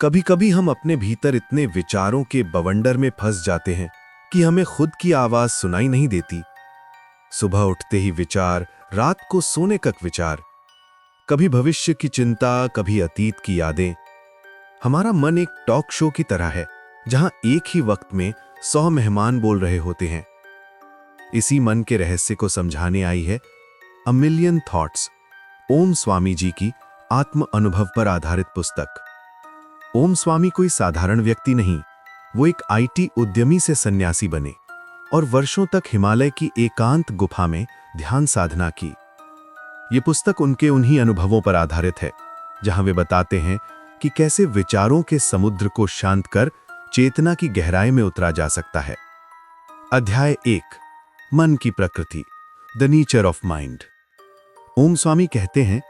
कभी कभी हम अपने भीतर इतने विचारों के बवंडर में फंस जाते हैं कि हमें खुद की आवाज सुनाई नहीं देती। सुबह उठते ही विचार, रात को सोने तक विचार, कभी भविष्य की चिंता, कभी अतीत की यादें। हमारा मन एक टॉक शो की तरह है जहां एक ही वक्त में 100 मेहमान बोल रहे होते हैं। इसी मन के रहस्य को समझाने आई है अ मिलियन थॉट्स, ओम स्वामी जी की आत्म अनुभव पर आधारित पुस्तक। ओम स्वामी कोई साधारण व्यक्ति नहीं, वो एक आईटी उद्यमी से सन्यासी बने और वर्षों तक हिमालय की एकांत गुफा में ध्यान साधना की। ये पुस्तक उनके उन्हीं अनुभवों पर आधारित है जहां वे बताते हैं कि कैसे विचारों के समुद्र को शांत कर चेतना की गहराई में उतरा जा सकता है। अध्याय 1, मन की प्रकृति, द नेचर ऑफ माइंड। ओम स्वामी कहते हैं,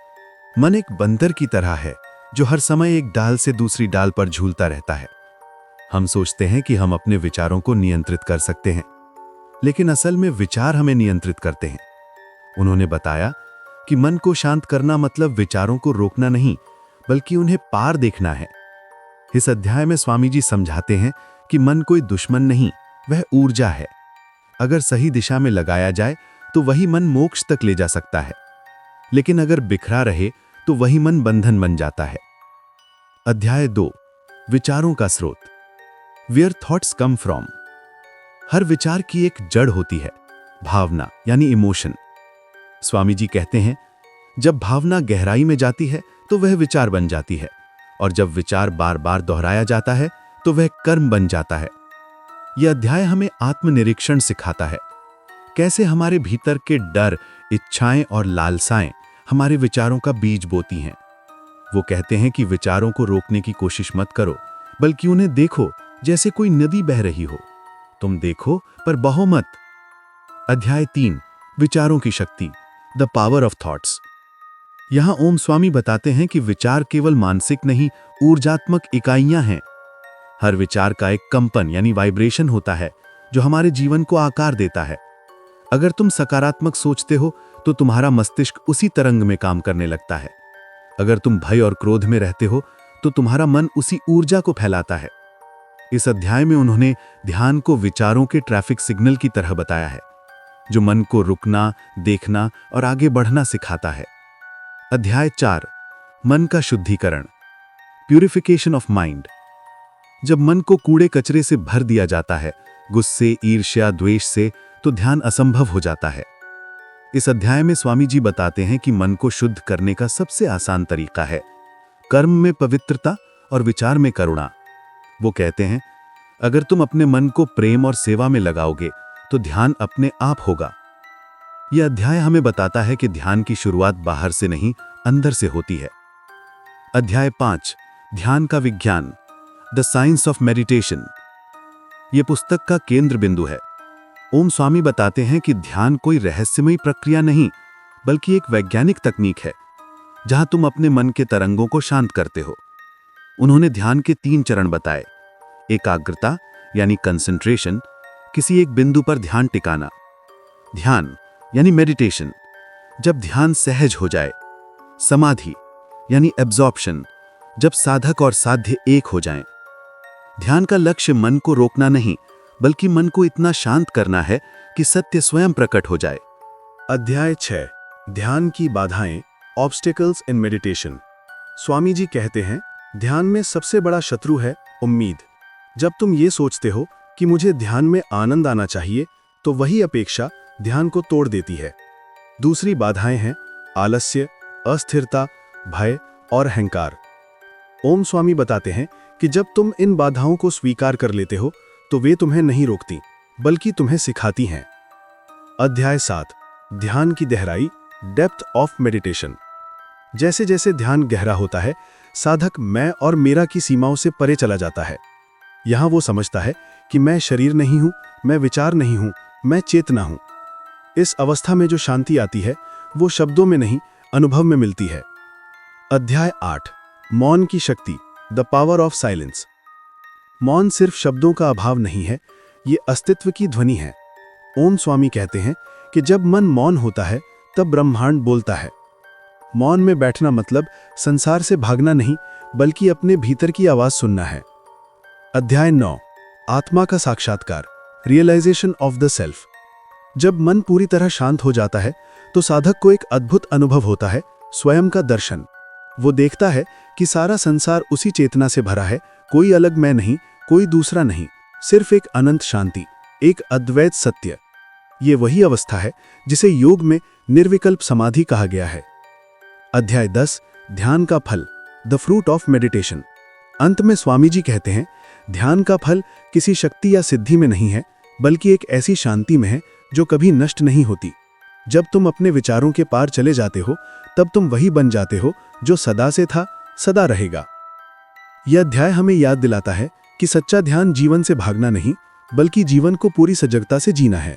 मन एक बंदर की तरह है जो हर समय एक डाल से दूसरी डाल पर झूलता रहता है। हम सोचते हैं कि हम अपने विचारों को नियंत्रित कर सकते हैं, लेकिन असल में विचार हमें नियंत्रित करते हैं। उन्होंने बताया कि मन को शांत करना मतलब विचारों को रोकना नहीं, बल्कि उन्हें पार देखना है। इस अध्याय में स्वामी जी समझाते हैं कि मन कोई दुश्मन नहीं, वह ऊर्जा है। अगर सही दिशा में लगाया जाए तो वही मन मोक्ष तक ले जा सकता है, लेकिन अगर बिखरा रहे तो वही मन बंधन बन जाता है। अध्याय 2, विचारों का स्रोत, वेयर थॉट्स कम फ्रॉम। हर विचार की एक जड़ होती है, भावना यानी इमोशन। स्वामी जी कहते हैं, जब भावना गहराई में जाती है तो वह विचार बन जाती है, और जब विचार बार बार दोहराया जाता है तो वह कर्म बन जाता है। यह अध्याय हमें आत्मनिरीक्षण सिखाता है, कैसे हमारे भीतर के डर, इच्छाएं और लालसाएं हमारे विचारों का बीज बोती हैं। वो कहते हैं कि विचारों को रोकने की कोशिश मत करो, बल्कि उन्हें देखो जैसे कोई नदी बह रही हो। तुम देखो पर बहो मत। अध्याय 3, विचारों की शक्ति, द पावर ऑफ थॉट्स। यहां ओम स्वामी बताते हैं कि विचार केवल मानसिक नहीं, ऊर्जात्मक इकाइयां हैं। हर विचार का एक कंपन यानी वाइब्रेशन होता है जो हमारे जीवन को आकार देता है। अगर तुम सकारात्मक सोचते हो तो तुम्हारा मस्तिष्क उसी तरंग में काम करने लगता है। अगर तुम भय और क्रोध में रहते हो तो तुम्हारा मन उसी ऊर्जा को फैलाता है। इस अध्याय में उन्होंने ध्यान को विचारों के ट्रैफिक सिग्नल की तरह बताया है, जो मन को रुकना, देखना और आगे बढ़ना सिखाता है। अध्याय 4, मन का शुद्धिकरण, प्यूरिफिकेशन ऑफ माइंड। जब मन को कूड़े कचरे से भर दिया जाता है, गुस्से, ईर्ष्या, द्वेष से, तो ध्यान असंभव हो जाता है। इस अध्याय में स्वामी जी बताते हैं कि मन को शुद्ध करने का सबसे आसान तरीका है कर्म में पवित्रता और विचार में करुणा। वो कहते हैं, अगर तुम अपने मन को प्रेम और सेवा में लगाओगे तो ध्यान अपने आप होगा। यह अध्याय हमें बताता है कि ध्यान की शुरुआत बाहर से नहीं, अंदर से होती है। अध्याय 5, ध्यान का विज्ञान, द साइंस ऑफ मेडिटेशन। यह पुस्तक का केंद्र बिंदु है। ओम स्वामी बताते हैं कि ध्यान कोई रहस्यमयी प्रक्रिया नहीं, बल्कि एक वैज्ञानिक तकनीक है जहां तुम अपने मन के तरंगों को शांत करते हो। उन्होंने ध्यान के 3 चरण बताए। एकाग्रता यानी कंसंट्रेशन, किसी एक बिंदु पर ध्यान टिकाना। ध्यान यानी मेडिटेशन, जब ध्यान सहज हो जाए। समाधि यानी एब्जॉर्प्शन, जब साधक और साध्य एक हो जाएं। ध्यान का लक्ष्य मन को रोकना नहीं, बल्कि मन को इतना शांत करना है कि सत्य स्वयं प्रकट हो जाए। अध्याय 6, ध्यान की बाधाएं, obstacles in meditation. Swami ji कहते हैं, ध्यान में सबसे बड़ा शत्रु है उम्मीद। जब तुम ये सोचते हो कि मुझे ध्यान में आनंद आना चाहिए, तो वही अपेक्षा ध्यान को तोड़ देती है। दूसरी बाधाएं हैं आलस्य, अस्थिरता, भय और अहंकार। ओम स्वामी बताते हैं कि जब तुम इन बाधाओं को स्वीकार कर लेते हो तो वे तुम्हें नहीं रोकती, बल्कि तुम्हें सिखाती हैं। अध्याय 7, ध्यान की गहराई, डेप्थ ऑफ मेडिटेशन। जैसे जैसे ध्यान गहरा होता है, साधक मैं और मेरा की सीमाओं से परे चला जाता है। यहां वो समझता है कि मैं शरीर नहीं हूं, मैं विचार नहीं हूं, मैं चेतना हूं। इस अवस्था में जो शांति आती है वो शब्दों में नहीं, अनुभव में मिलती है। अध्याय 8, मौन की शक्ति, द पावर ऑफ साइलेंस। मौन सिर्फ शब्दों का अभाव नहीं है, ये अस्तित्व की ध्वनि है। ओम स्वामी कहते हैं कि जब मन मौन होता है तब ब्रह्मांड बोलता है। मौन में बैठना मतलब संसार से भागना नहीं, बल्कि अपने भीतर की आवाज सुनना है। अध्याय 9, आत्मा का साक्षात्कार, रियलाइजेशन ऑफ द सेल्फ। जब मन पूरी तरह शांत हो जाता है तो साधक को एक अद्भुत अनुभव होता है, स्वयं का दर्शन। वो देखता है कि सारा संसार उसी चेतना से भरा है, कोई अलग मैं नहीं, कोई दूसरा नहीं, सिर्फ एक अनंत शांति, एक अद्वैत सत्य। ये वही अवस्था है जिसे योग में निर्विकल्प समाधि कहा गया है। अध्याय 10, ध्यान का फल, द फ्रूट ऑफ मेडिटेशन। अंत में स्वामी जी कहते हैं, ध्यान का फल किसी शक्ति या सिद्धि में नहीं है, बल्कि एक ऐसी शांति में है जो कभी नष्ट नहीं होती। जब तुम अपने विचारों के पार चले जाते हो, तब तुम वही बन जाते हो जो सदा से था, सदा रहेगा। यह अध्याय हमें याद दिलाता है कि सच्चा ध्यान जीवन से भागना नहीं, बल्कि जीवन को पूरी सजगता से जीना है।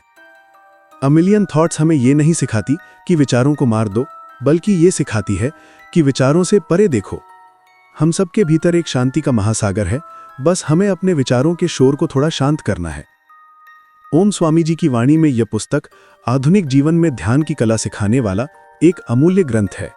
अ मिलियन थॉट्स हमें ये नहीं सिखाती कि विचारों को मार दो, बल्कि ये सिखाती है कि विचारों से परे देखो। हम सबके भीतर एक शांति का महासागर है, बस हमें अपने विचारों के शोर को थोड़ा शांत करना है। ओम स्वामी जी की वाणी में यह पुस्तक आधुनिक जीवन में ध्यान की कला सिखाने वाला एक अमूल्य ग्रंथ है।